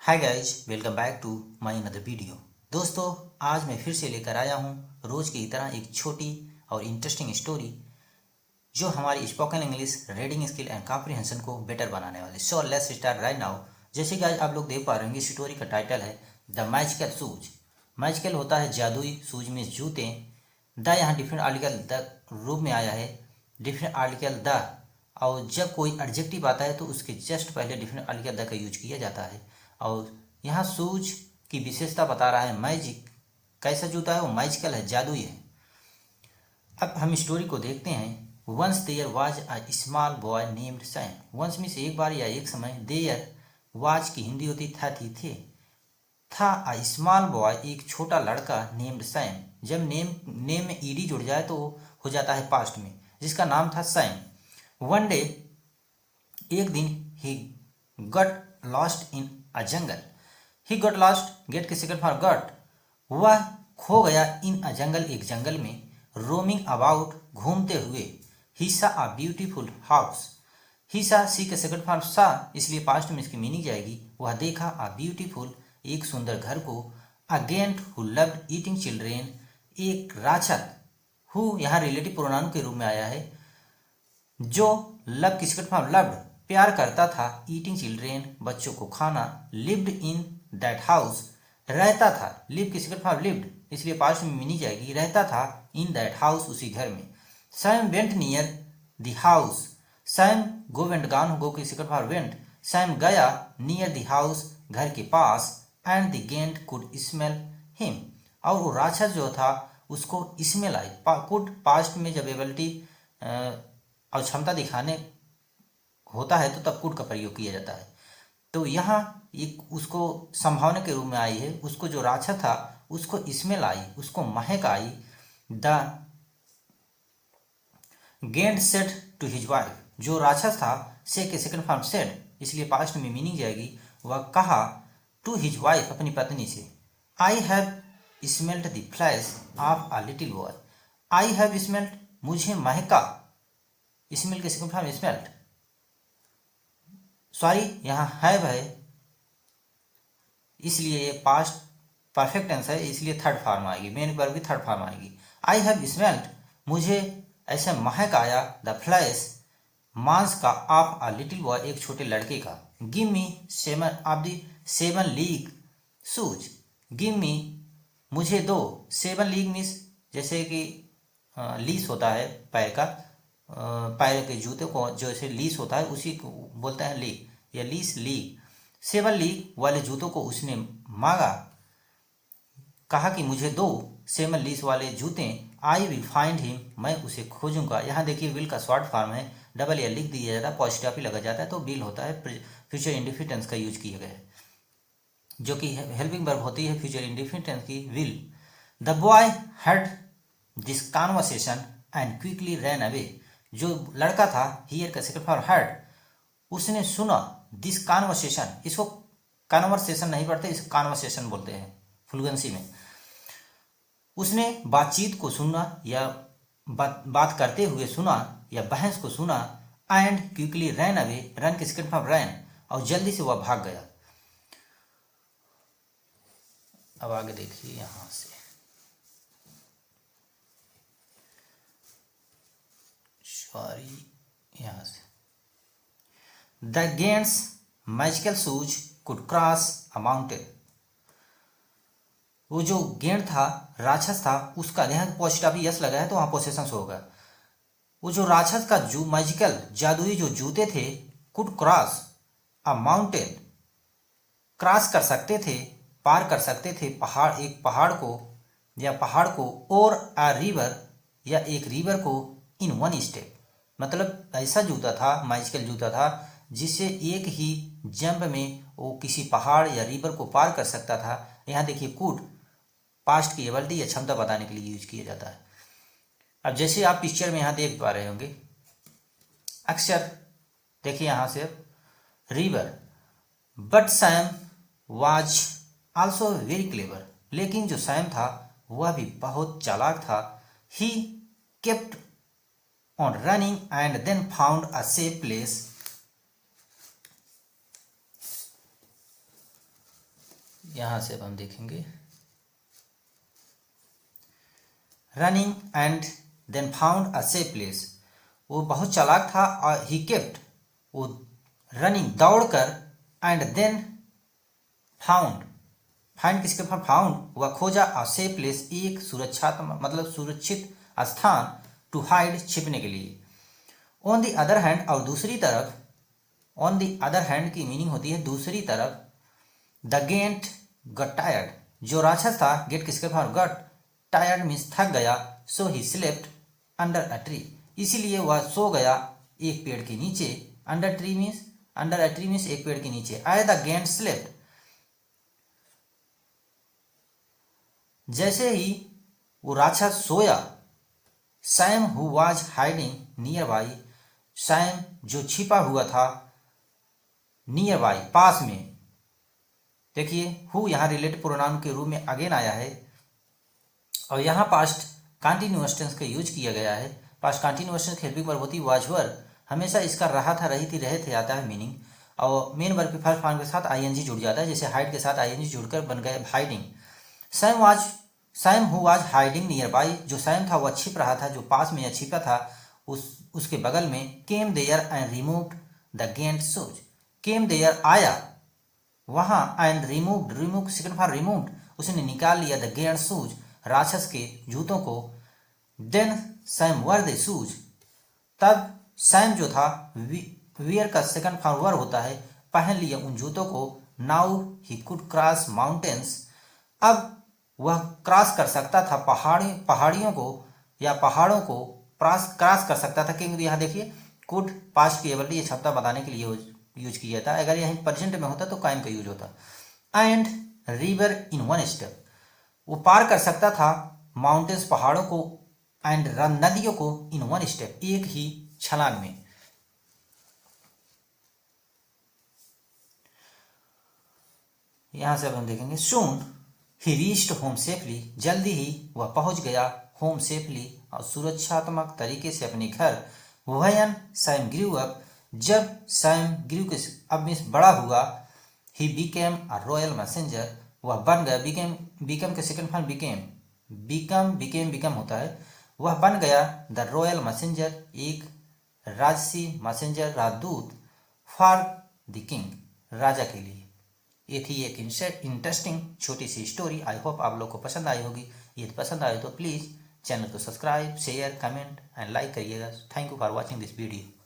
Hi guys, welcome back to my another video. दोस्तों, आज मैं फिर से लेकर आया हूँ रोज़ की तरह एक छोटी और इंटरेस्टिंग स्टोरी जो हमारी spoken English reading skill and comprehension को बेटर बनाने वाली। So let's start right now. जैसे कि आज आप लोग देख पा रहे होंगे, स्टोरी का टाइटल है द मैजिकल शूज। मैजिकल होता है जादुई, शूज में जूते। द यहाँ डिफरेंट आर्टिकल द रूप में आया है, डिफरेंट आर्टिकल द। और जब कोई एडजेक्टिव आता है तो उसके जस्ट पहले डिफरेंट आर्टिकल द का यूज किया जाता है। और यहाँ शूज की विशेषता बता रहा है मैजिक। कैसा जूता है वो? मैजिकल है, जादुई है। अब हम स्टोरी को देखते हैं। Once there was a small boy named Sam. Once में से एक बार या एक समय, देयर वाज की हिंदी होती था अ स्मॉल बॉय एक छोटा लड़का, नेम्ड सैम। जब नेम में ईडी जुड़ जाए तो हो जाता है पास्ट में, जिसका नाम था सैम। वन डे, एक दिन, he got lost in a jungle. He got lost, get के सेकंड फॉर गट। वह खो गया इन अ जंगल, एक जंगल में। रोमिंग अबाउट, घूमते हुए। ही सा अ ब्यूटीफुल हाउस। ही सा, सी के सेकंड फॉर्म सा, इसलिए पास्ट में इसकी मीनिंग जाएगी वह देखा अ ब्यूटीफुल, एक सुंदर घर को। A giant who loved eating children, एक राक्षस। हु यहाँ रिलेटिव प्रोनाउन के रूप में आया है, जो लव की सेकंड फॉर्म लव्ड, प्यार करता था। ईटिंग चिल्ड्रेन, बच्चों को खाना। लिव्ड इन दैट हाउस, रहता था। लिव की सेकंड फॉर्म लिव्ड, इसलिए पास्ट में मीनिंग जाएगी रहता था इन दैट हाउस, उसी घर में। Sam went near the house. Sam, go went gone, go की सेकंड फॉर्म वेंट। सैम गया नियर द हाउस, घर के पास। And the giant could smell him, और वो राक्षस जो था उसको स्मेल आई। कुड पास्ट में जब एबिलिटी और क्षमता दिखाने होता है तो तब कुड का प्रयोग किया जाता है। तो यहाँ एक उसको संभावना के रूप में आई है। उसको जो राक्षस था उसको स्मेल आई, उसको महक आई। The giant said to his wife, जो राक्षस था से के सेकंड फॉर्म सेड, इसलिए पास्ट में मीनिंग जाएगी वह कहा टू हिज वाइफ, अपनी पत्नी से। I have smelt the flesh of a little boy. I have smelt, मुझे महका। स्मेल के सेकंड फॉर्म स्मेल्ट, सॉरी यहाँ हैव है, इसलिए ये पास्ट परफेक्ट टेंस है, इसलिए थर्ड फॉर्म आएगी, मेन वर्ब की थर्ड फॉर्म आएगी। आई हैव स्मेल्ट, मुझे ऐसा महक आया। द फ्लैश, मांस का। ऑफ अ लिटिल बॉय, एक छोटे लड़के का। Give me seven of the 7 league shoes. Give me, मुझे दो। 7 लीग मीन्स जैसे कि लीस होता है पैर का, पैर के जूते को जैसे लीस होता है उसी को बोलते हैं लीग या लीस लीग। 7 लीग वाले जूतों को उसने मांगा, कहा कि मुझे दो 7 लीस वाले जूते। आई विल फाइंड हिम, मैं उसे खोजूंगा। यहाँ देखिए विल का शॉर्ट फॉर्म है, डबल या लिख दिया जाता है, पॉजिटिव लगा जाता है तो विल होता है। फ्यूचर इंडिफिनिट का यूज किया गया है, जो कि हेल्पिंग वर्ब होती है फ्यूचर इंडिफिनिट की, will. The boy heard this conversation and quickly ran away. जो लड़का था, हियर का सेकंड फॉर्म हर्ड, उसने सुना दिस कॉन्वर्सेशन, इसको कॉन्वर्सेशन नहीं पढ़ते, इसको कॉन्वर्सेशन बोलते हैं फ्लुएंसी में। उसने बातचीत को सुना या बात करते हुए सुना या बहस को सुना। And quickly ran away, run के सेकंड फॉर्म रैन, और जल्दी से वह भाग गया। अब आगे देखिए यहां से, सॉरी यहां से। The giant's magical shoes could cross a mountain. वो जो गेंट था, राक्षस था, उसका यहाँ पॉजिटिव यस लगा है तो वहां पोसेशन होगा। वो जो राक्षस का जो मैजिकल जादुई जो जूते थे, could cross a mountain, cross कर सकते थे, पार कर सकते थे पहाड़, एक पहाड़ को या पहाड़ को, और अ रिवर, या एक रिवर को, इन वन स्टेप। मतलब ऐसा जूता था, मैजिकल जूता था जिससे एक ही जंप में वो किसी पहाड़ या रिवर को पार कर सकता था। यहाँ देखिए कुड पास्ट की एबिलिटी या क्षमता बताने के लिए यूज किया जाता है। अब जैसे आप पिक्चर में यहाँ देख पा रहे होंगे, अक्सर देखिए यहाँ से river. But Sam was also very clever, लेकिन जो सैम था वह भी बहुत चालाक था। He kept on running and then found a safe place यहाँ से अब हम देखेंगे running and then found a safe place. वो बहुत चालाक था और ही केप्ट, वो रनिंग दौड़कर, एंड देन फाउंड, फाइंड किसके बाद फाउंड, वह खोजा, अ सेफ प्लेस, एक सुरक्षात्मक मतलब सुरक्षित स्थान, टू हाइड, छिपने के लिए। ऑन द अदर हैंड, और दूसरी तरफ, ऑन द अदर हैंड की मीनिंग होती है दूसरी तरफ, द गेंट गट टायर्ड, जो राक्षस था, गेट किसके बाद गट टायर्ड मीन्स थक गया, so he slept under a tree, इसीलिए वह सो गया एक पेड़ के नीचे। Under tree means, under a tree means एक पेड़ के नीचे। आई द गेंट स्लेप्ट, जैसे ही वो राक्षस सोया, Sam who was hiding nearby, Sam जो छिपा हुआ था, नियर बाई पास में, देखिए हु यहाँ रिलेटिव प्रोनाउन के रूप में अगेन आया है और यहाँ पास्ट कंटिन्यूअस टेंस का यूज किया गया है। Past continuous tense helping verb होती है वाज वर, हमेशा इसका रहा था, रही थी, रहे थे आता है मीनिंग, और मेन वर्ब के फर्स्ट फॉर्म के साथ आईएनजी जुड़ जाता है, जैसे हाइड के साथ आईएनजी जुड़कर बन गए hiding. Sam who was hiding near by, जो सैम था वह छिप रहा था, जो पास में या छिपा था उसके बगल में, came there and removed the giant's shoes, came there आया वहां, and removed, remove second for removed, उसने निकाल लिया, द गेंट शूज, राक्षस के जूतों को, then Sam wore the shoes, तब सैम जो था, वियर का सेकंड फॉर्म वर होता है, पहन लिया उन जूतों को, now he could cross mountains, अब वह क्रॉस कर सकता था पहाड़ियों को या पहाड़ों को क्रॉस कर सकता था, क्योंकि यहाँ देखिए कुड पास्ट की एबिलिटी, ये क्षमता बताने के लिए यूज किया था, अगर यह प्रेजेंट में होता तो काइम का यूज होता। And river in one step, वो पार कर सकता था माउंटेन्स पहाड़ों को, एंड नदियों को, इन वन स्टेप एक ही छलांग में। यहां से अब हम देखेंगे सून ही रीच्ड होम सेफली, जल्दी ही वह पहुंच गया होम सेफली और सुरक्षात्मक तरीके से अपने घर। व्हेन सैम ग्रू अप, जब सैम ग्रू के अब मीन्स बड़ा हुआ, he became a royal messenger, वह बन गया, बिकम के सेकंड फॉर्म बिकेम होता है, वह बन गया द रॉयल मैसेंजर, एक राजसी मैसेंजर, राजदूत, फॉर द किंग, राजा के लिए। ये थी एक इंटरेस्टिंग छोटी सी स्टोरी। आई होप आप लोग को पसंद आई होगी। यदि पसंद आए तो प्लीज़ चैनल को subscribe, share, comment and like करिएगा। Thank you for watching this video.